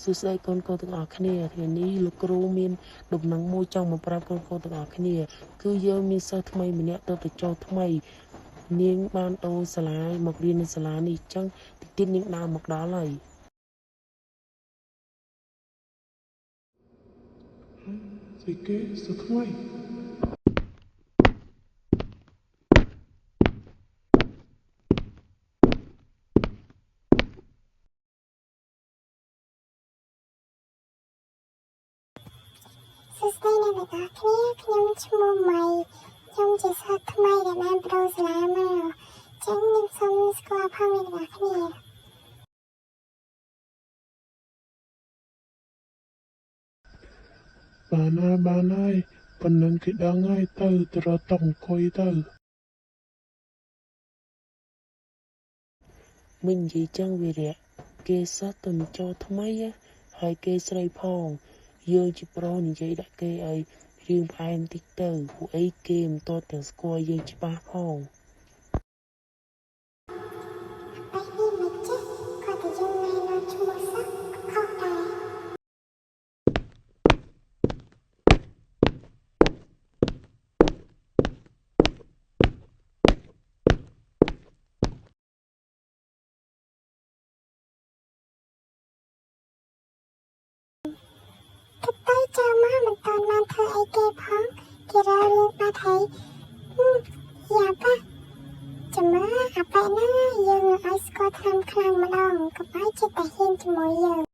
สุดท้ายคนโกต้องออกคะแนนทีนี้ลูกครูมีดุมนังมวยจังมาปราบคนโกต้องออกคะแนนคือเยอะมีเซอร์ทำไมมันเนี่ยตัวติดโจทำไมเนียงบ้านโตสลายหมกเรียนในสลายนี่จังติดนิ่งนานหมกดอเลยสิเกสุดทำไมសួស្តីអ្នកទាំងអស់គ្នាខ្ញុំឈ្មោះម៉ៃខ្ញុំជាសិស្សថ្មីដែលបានប្រូសាលាមកចឹងខ្ញុំសូមស្គាល់ផងអ្នកទាំងអស់គ្នាបានហើយប៉ុណ្ណឹងគេដឹងហើយទៅរត់តអង្គុយទៅមិញនិយាយចឹងវិរៈគេសោះទៅចូលថ្មីហើយគេស្រីផងយើងជាប្រូនិយាយដាក់គេឲ្យរឿងផ្អែមតិចទៅពួកអីគេមិនតតទាំងស្គាល់យើងច្បាស់ផងបែបនេះមិនចេះគាត់តែយើងណែនាំឈ្មោះសោះខុសដែរគិតទៅចាំមកមិនតាន់បានធ្វើអីគេផងគេរករឿងបាត់ហើយយ៉ាប៉ាចាំមើលអាប៉ែហ្នឹងយើងឲ្យស្គាល់ថ្នាំខ្លាំងម្ដងកុំឲ្យចិត្តតែហ៊ានជាមួយយើង